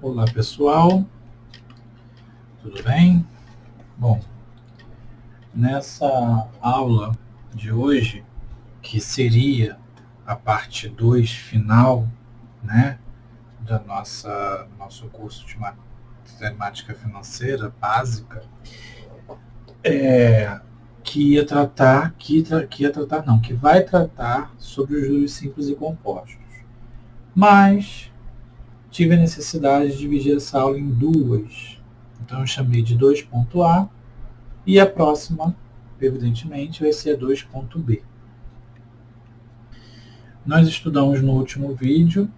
Olá pessoal, tudo bem? Bom, nessa aula de hoje, que seria a parte 2 final, né, da nosso curso de matemática financeira básica, que vai tratar sobre os juros simples e compostos. Mas tive a necessidade de dividir essa aula em duas. Então eu chamei de 2.A e a próxima, evidentemente, vai ser a 2.B. Nós estudamos no último vídeo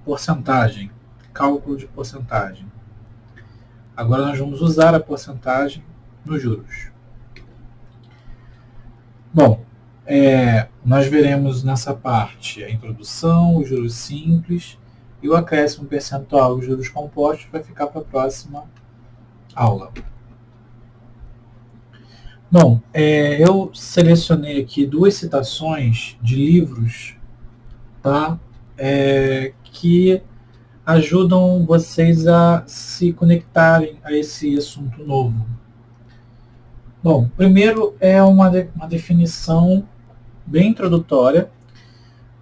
porcentagem, cálculo de porcentagem. Agora nós vamos usar a porcentagem nos juros. Bom, nós veremos nessa parte a introdução, os juros simples e o acréscimo percentual, os juros compostos, vai ficar para a próxima aula. Bom, eu selecionei aqui duas citações de livros, tá? Que ajudam vocês a se conectarem a esse assunto novo. Bom, primeiro é uma definição bem introdutória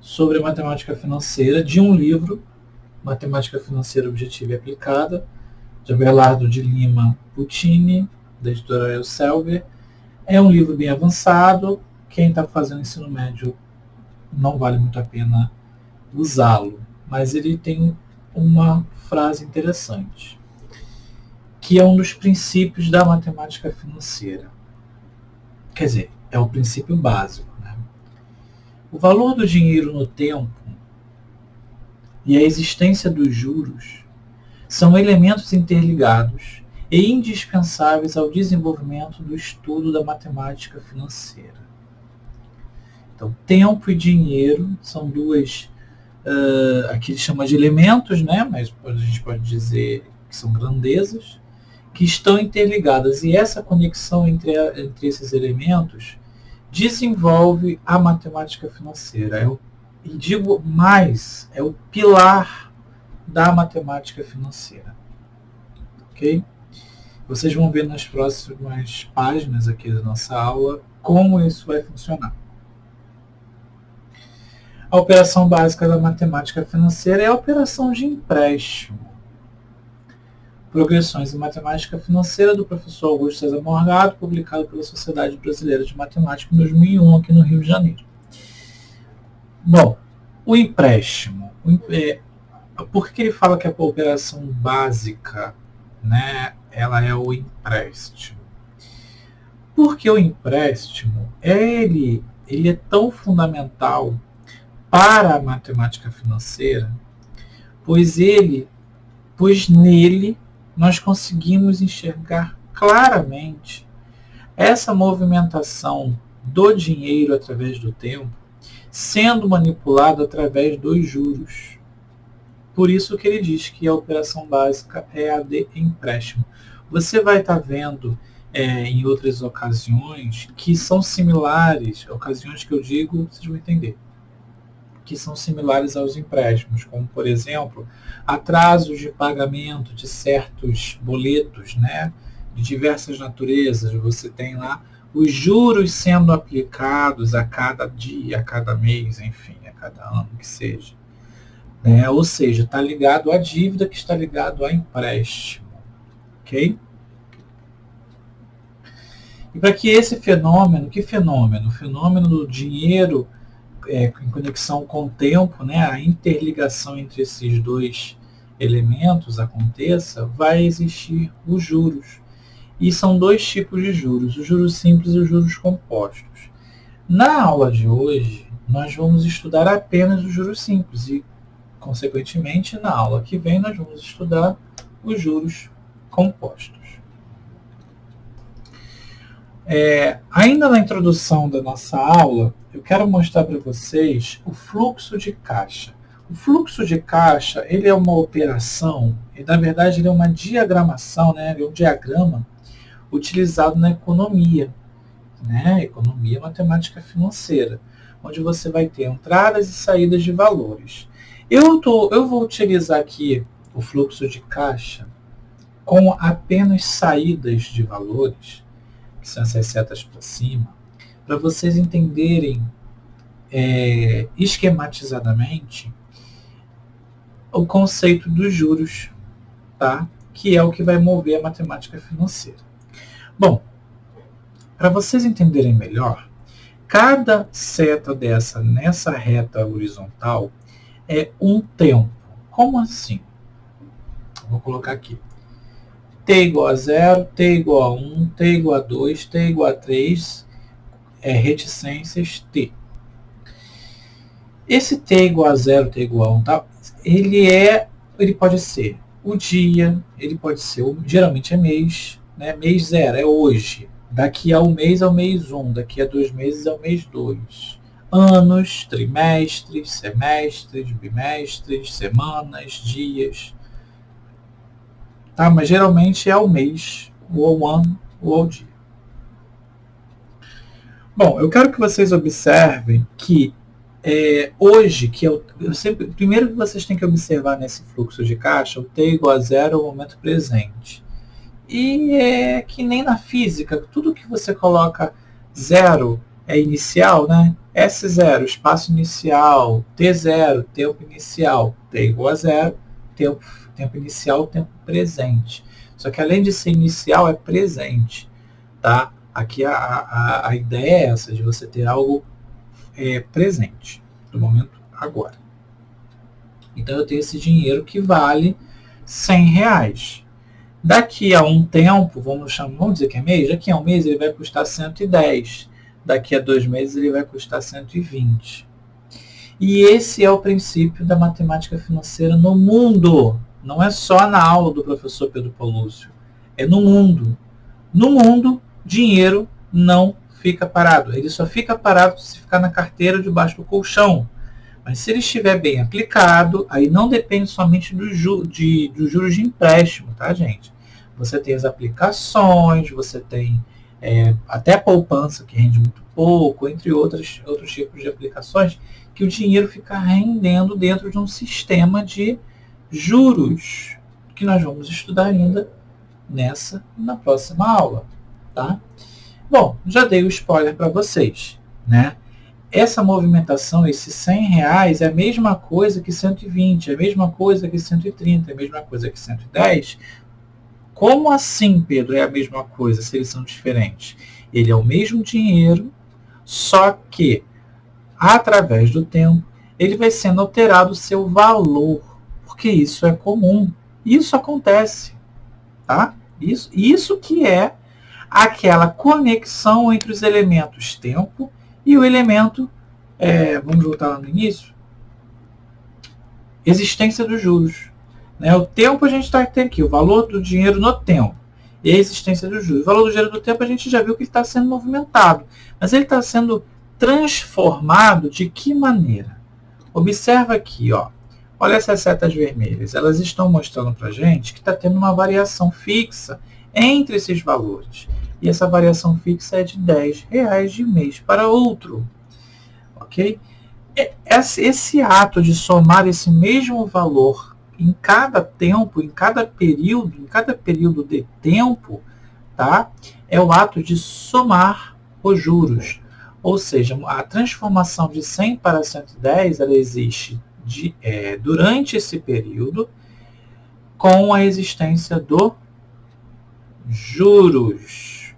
sobre matemática financeira de um livro, Matemática Financeira Objetiva e Aplicada, de Abelardo de Lima Puccini, da editora Elsevier. É um livro bem avançado, quem está fazendo ensino médio não vale muito a pena usá-lo, mas ele tem uma frase interessante, que é um dos princípios da matemática financeira. Quer dizer, é o princípio básico, né? O valor do dinheiro no tempo e a existência dos juros são elementos interligados e indispensáveis ao desenvolvimento do estudo da matemática financeira. Então, tempo e dinheiro são duas, aqui ele chama de elementos, né? Mas a gente pode dizer que são grandezas, que estão interligadas. E essa conexão entre esses elementos desenvolve a matemática financeira. E digo mais, é o pilar da matemática financeira. Ok? Vocês vão ver nas próximas páginas aqui da nossa aula como isso vai funcionar. A operação básica da matemática financeira é a operação de empréstimo. Progressões em Matemática Financeira, do professor Augusto César Morgado, publicado pela Sociedade Brasileira de Matemática em 2001, aqui no Rio de Janeiro. Bom, o empréstimo. Por que ele fala que a operação básica, né, ela é o empréstimo? Porque o empréstimo, ele é tão fundamental para a matemática financeira, pois nele nós conseguimos enxergar claramente essa movimentação do dinheiro através do tempo sendo manipulado através dos juros. Por isso que ele diz que a operação básica é a de empréstimo. Você vai estar vendo em outras ocasiões que são similares, ocasiões que eu digo, vocês vão entender, que são similares aos empréstimos, como, por exemplo, atrasos de pagamento de certos boletos, né, de diversas naturezas. Você tem lá os juros sendo aplicados a cada dia, a cada mês, enfim, a cada ano que seja. Ou seja, está ligado à dívida que está ligado a empréstimo. Ok? E para que esse fenômeno, que fenômeno? O fenômeno do dinheiro em conexão com o tempo, né, a interligação entre esses dois elementos aconteça, vai existir os juros. E são dois tipos de juros, os juros simples e os juros compostos. Na aula de hoje, nós vamos estudar apenas os juros simples e, consequentemente, na aula que vem, nós vamos estudar os juros compostos. Ainda na introdução da nossa aula, eu quero mostrar para vocês o fluxo de caixa. O fluxo de caixa, ele é uma operação, e na verdade ele é uma diagramação, né? Ele é um diagrama utilizado na economia, né? Economia matemática financeira, onde você vai ter entradas e saídas de valores. Eu vou utilizar aqui o fluxo de caixa com apenas saídas de valores, que são essas setas para cima, para vocês entenderem esquematizadamente o conceito dos juros, tá? Que é o que vai mover a matemática financeira. Bom, para vocês entenderem melhor, cada seta dessa nessa reta horizontal é um tempo. Como assim? Vou colocar aqui. T igual a 0, T igual a 1, T igual a 2, T igual a 3, reticências T. Esse T igual a 0, T igual a 1, tá? Ele pode ser o dia, ele pode ser, geralmente é mês, né? Mês 0 é hoje. Daqui a um mês é o mês 1, daqui a 2 meses é o mês 2. Anos, trimestres, semestres, bimestres, semanas, dias. Tá? Mas geralmente é ao mês, ou ao ano, ou ao dia. Bom, eu quero que vocês observem que hoje, que eu sempre, primeiro que vocês têm que observar nesse fluxo de caixa, o T igual a 0 é o momento presente. E é que nem na física, tudo que você coloca 0 é inicial, né? S0, espaço inicial, T0, tempo inicial, T igual a 0, tempo inicial, tempo presente. Só que além de ser inicial, é presente, tá? Aqui a ideia é essa, de você ter algo presente, do momento agora. Então eu tenho esse dinheiro que vale R$100. Daqui a um tempo, vamos dizer que é mês, daqui a um mês ele vai custar 110. Daqui a 2 meses ele vai custar 120. E esse é o princípio da matemática financeira no mundo. Não é só na aula do professor Pedro Paulúcio. É no mundo. No mundo, dinheiro não fica parado. Ele só fica parado se ficar na carteira debaixo do colchão. Mas se ele estiver bem aplicado, aí não depende somente dos juros de empréstimo, tá, gente? Você tem as aplicações, você tem até a poupança, que rende muito pouco, entre outros tipos de aplicações, que o dinheiro fica rendendo dentro de um sistema de juros, que nós vamos estudar ainda na próxima aula, tá? Bom, já dei o spoiler para vocês, né? Essa movimentação, esses R$100, é a mesma coisa que 120, é a mesma coisa que 130, é a mesma coisa que 110. Como assim, Pedro, é a mesma coisa, se eles são diferentes? Ele é o mesmo dinheiro, só que, através do tempo, ele vai sendo alterado o seu valor, porque isso é comum. Isso acontece, tá? Isso que é aquela conexão entre os elementos tempo e o elemento, vamos voltar lá no início, existência dos juros. Né? O tempo a gente está tendo aqui, o valor do dinheiro no tempo e a existência dos juros. O valor do dinheiro no tempo a gente já viu que ele está sendo movimentado, mas ele está sendo transformado de que maneira? Observa aqui, ó. Olha essas setas vermelhas, elas estão mostrando para a gente que está tendo uma variação fixa entre esses valores. E essa variação fixa é de R$10 de mês para outro. Ok? Esse ato de somar esse mesmo valor em cada tempo, em cada período de tempo, tá? É o ato de somar os juros. Ou seja, a transformação de 100 para 110, ela existe durante esse período com a existência do juros.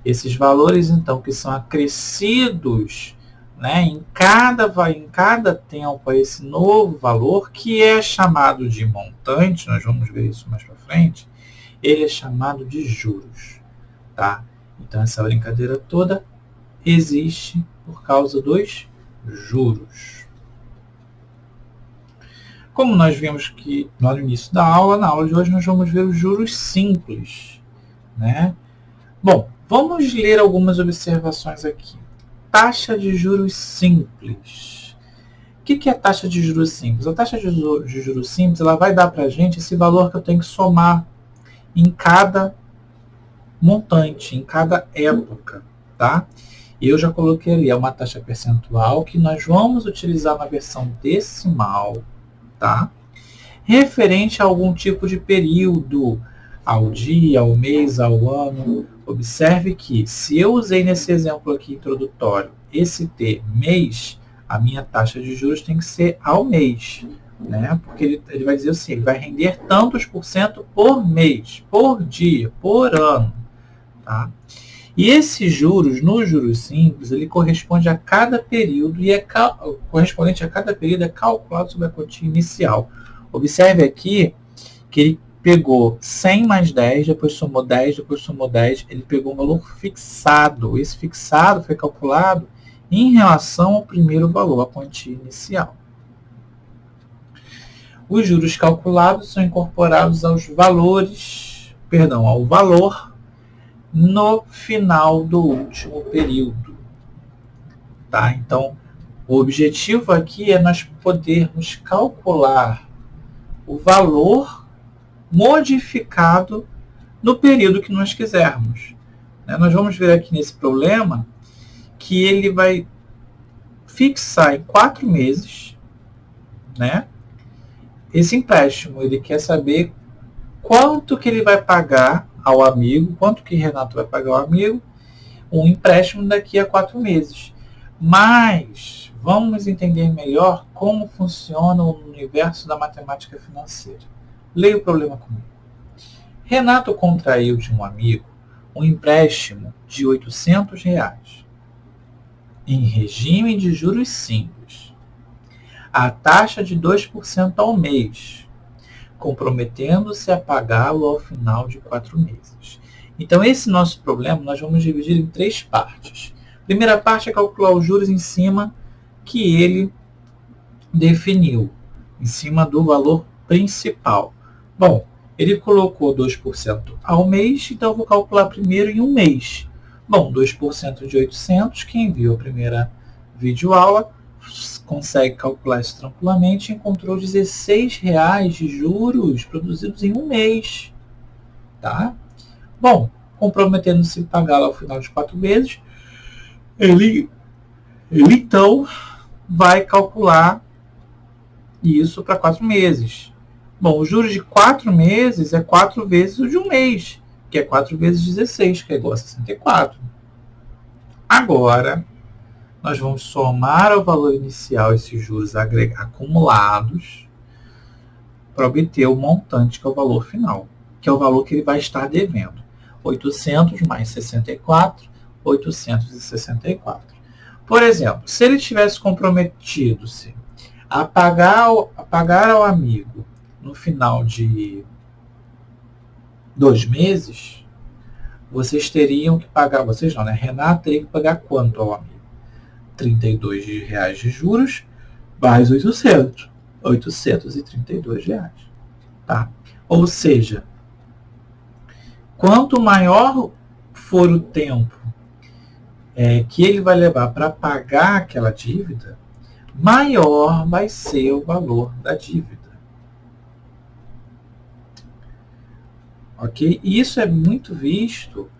Esses valores, então, que são acrescidos, né, em cada tempo a esse novo valor, que é chamado de montante, nós vamos ver isso mais para frente, ele é chamado de juros. Tá? Então, essa brincadeira toda existe por causa dos juros. Como nós vimos que lá no início da aula, na aula de hoje nós vamos ver os juros simples. Né? Bom, vamos ler algumas observações aqui. Taxa de juros simples. O que é a taxa de juros simples? A taxa de juros simples, ela vai dar para a gente esse valor que eu tenho que somar em cada montante, em cada época. Tá? E eu já coloquei ali, é uma taxa percentual que nós vamos utilizar na versão decimal. Tá? referente a algum tipo de período, ao dia, ao mês, ao ano. Observe que, se eu usei nesse exemplo aqui introdutório esse T, mês, a minha taxa de juros tem que ser ao mês, né? Porque ele vai dizer assim, ele vai render tantos por cento por mês, por dia, por ano. Tá? E esses juros, nos juros simples, ele corresponde a cada período e correspondente a cada período é calculado sobre a quantia inicial. Observe aqui que ele pegou 100 mais 10, depois somou 10, depois somou 10, ele pegou um valor fixado. Esse fixado foi calculado em relação ao primeiro valor, a quantia inicial. Os juros calculados são incorporados ao valor no final do último período. Tá? Então, o objetivo aqui é nós podermos calcular o valor modificado no período que nós quisermos. Nós vamos ver aqui nesse problema que ele vai fixar em 4 meses, né? Esse empréstimo. Ele quer saber quanto que ele vai pagar ao amigo, quanto que Renato vai pagar ao amigo, um empréstimo daqui a 4 meses. Mas vamos entender melhor como funciona o universo da matemática financeira. Leia o problema comigo. Renato contraiu de um amigo um empréstimo de R$ 800 em regime de juros simples, a taxa de 2% ao mês, comprometendo-se a pagá-lo ao final de 4 meses. Então, esse nosso problema nós vamos dividir em 3 partes. A primeira parte é calcular os juros em cima que ele definiu, em cima do valor principal. Bom, ele colocou 2% ao mês, então eu vou calcular primeiro em um mês. Bom, 2% de 800, quem viu a primeira videoaula consegue calcular isso tranquilamente, encontrou R$ 16 de juros produzidos em um mês. Tá? Bom, comprometendo-se a pagá-lo ao final de 4 meses, ele então vai calcular isso para 4 meses. Bom, os juros de 4 meses é 4 vezes o de um mês, que é 4 vezes 16, que é igual a 64. Agora, nós vamos somar ao valor inicial esses juros acumulados para obter o montante, que é o valor final, que é o valor que ele vai estar devendo. 800 mais 64, 864. Por exemplo, se ele tivesse comprometido-se a pagar ao amigo no final de 2 meses, vocês teriam que pagar, vocês não, né? Renato teria que pagar quanto ao amigo? R$ 32 de juros mais 800. R$ 832. Tá? Ou seja, quanto maior for o tempo que ele vai levar para pagar aquela dívida, maior vai ser o valor da dívida. Ok? E isso é muito visto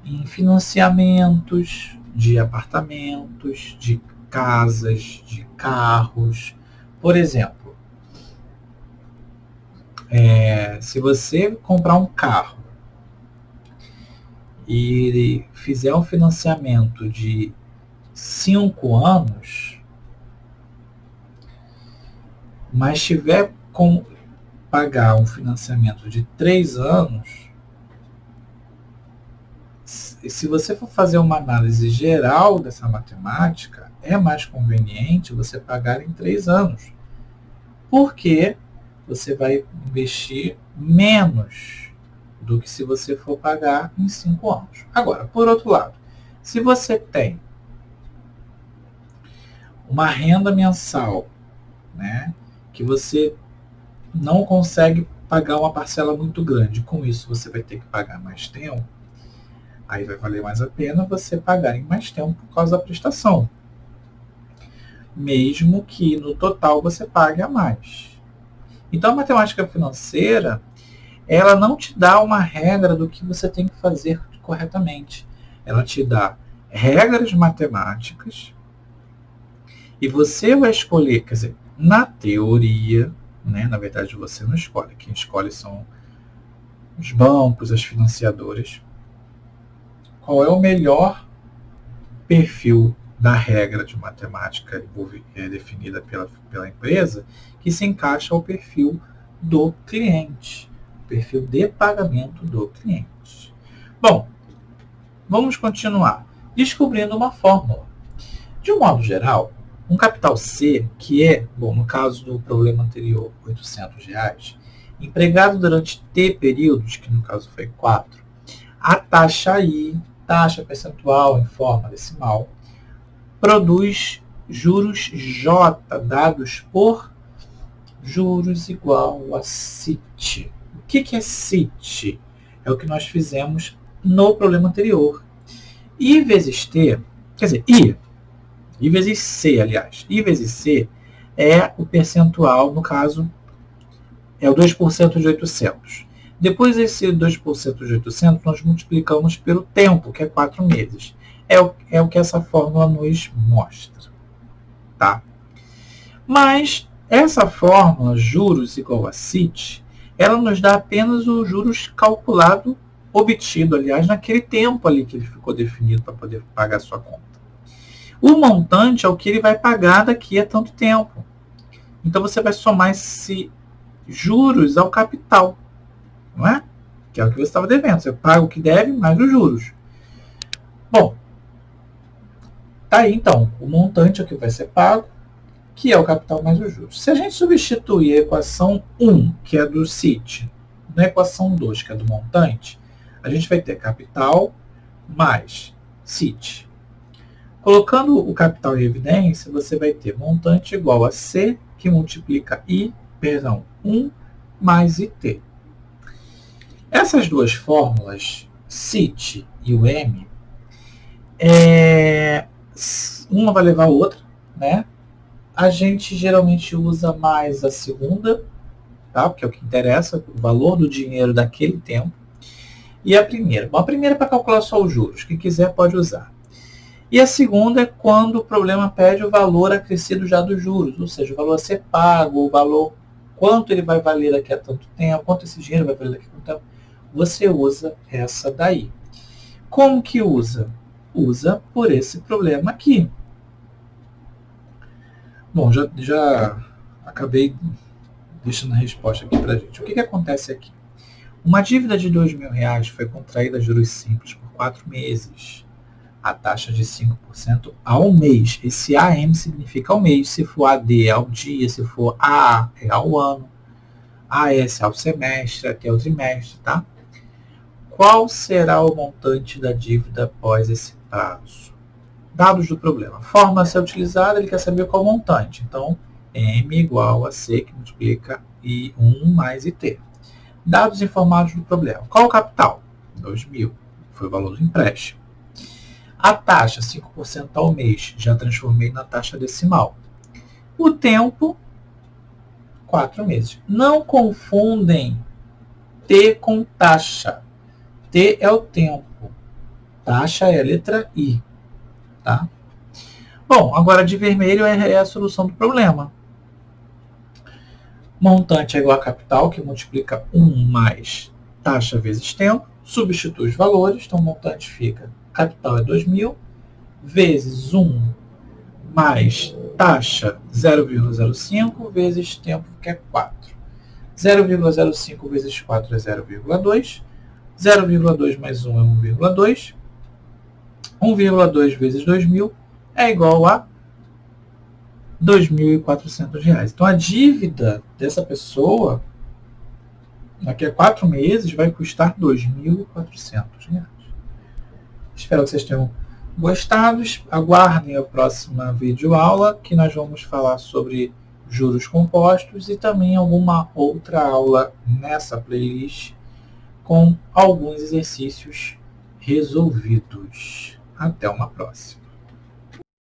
em financiamentos de apartamentos, de casas, de carros. Por exemplo, se você comprar um carro e fizer um financiamento de 5 anos, mas tiver com pagar um financiamento de 3 anos, se você for fazer uma análise geral dessa matemática, é mais conveniente você pagar em 3 anos, porque você vai investir menos do que se você for pagar em 5 anos. Agora, por outro lado, se você tem uma renda mensal, né, que você não consegue pagar uma parcela muito grande, com isso você vai ter que pagar mais tempo, aí vai valer mais a pena você pagar em mais tempo por causa da prestação, mesmo que no total você pague a mais. Então a matemática financeira, ela não te dá uma regra do que você tem que fazer corretamente. Ela te dá regras matemáticas e você vai escolher, quer dizer, na teoria, né? Na verdade, você não escolhe. Quem escolhe são os bancos, as financiadoras. Qual é o melhor perfil da regra de matemática definida pela empresa que se encaixa ao perfil do cliente, perfil de pagamento do cliente. Bom, vamos continuar descobrindo uma fórmula. De um modo geral, um capital C, que é, bom, no caso do problema anterior, R$800, empregado durante T períodos, que no caso foi 4, a taxa I, taxa percentual em forma decimal, produz juros J, dados por juros igual a CIT. O que é CIT? É o que nós fizemos no problema anterior. I vezes T, quer dizer, I vezes C, aliás. I vezes C é o percentual, no caso, é o 2% de 800. Depois desse 2% de 800, nós multiplicamos pelo tempo, que é 4 meses. É o que essa fórmula nos mostra. Tá? Mas essa fórmula, juros igual a CIT, ela nos dá apenas o juros calculado, obtido, aliás, naquele tempo ali que ele ficou definido para poder pagar a sua conta. O montante é o que ele vai pagar daqui a tanto tempo. Então, você vai somar esse juros ao capital, não é? Que é o que você estava devendo. Você paga o que deve mais os juros. Bom, tá aí então. O montante é o que vai ser pago, que é o capital mais os juros. Se a gente substituir a equação 1, que é do CIT, na equação 2, que é do montante, a gente vai ter capital mais CIT. Colocando o capital em evidência, você vai ter montante igual a C, que multiplica 1 mais IT. Essas duas fórmulas, CIT e o M, uma vai levar a outra, né? A gente geralmente usa mais a segunda, tá? Porque é o que interessa, o valor do dinheiro daquele tempo. E a primeira? Bom, a primeira é para calcular só os juros, quem quiser pode usar. E a segunda é quando o problema pede o valor acrescido já dos juros, ou seja, o valor a ser pago, o valor, quanto ele vai valer daqui a tanto tempo, quanto esse dinheiro vai valer daqui a tanto tempo. Você usa essa daí. Como que usa? Usa por esse problema aqui. Bom, já acabei deixando a resposta aqui para a gente. O que acontece aqui? Uma dívida de R$2.000 foi contraída a juros simples por 4 meses. A taxa de 5% ao mês. Esse AM significa ao mês. Se for AD é ao dia, se for AA é ao ano, AS é ao semestre, até ao trimestre, tá? Qual será o montante da dívida após esse prazo? Dados do problema. Fórmula a ser utilizada, ele quer saber qual o montante. Então, M igual a C, que multiplica I1 mais IT. Dados informados do problema. Qual o capital? 2.000. Foi o valor do empréstimo. A taxa, 5% ao mês, já transformei na taxa decimal. O tempo, 4 meses. Não confundem T com taxa. T é o tempo. Taxa é a letra I. Tá? Bom, agora de vermelho é a solução do problema. Montante é igual a capital, que multiplica 1 mais taxa vezes tempo. Substitui os valores, então o montante fica, capital é 2.000, vezes 1 mais taxa 0,05, vezes tempo, que é 4. 0,05 vezes 4 é 0,2. 0,2 mais 1 é 1,2. 1,2 vezes 2.000 é igual a R$2.400. Então, a dívida dessa pessoa, daqui a 4 meses, vai custar R$2.400. Espero que vocês tenham gostado. Aguardem a próxima videoaula, que nós vamos falar sobre juros compostos e também alguma outra aula nessa playlist com alguns exercícios resolvidos. Até uma próxima.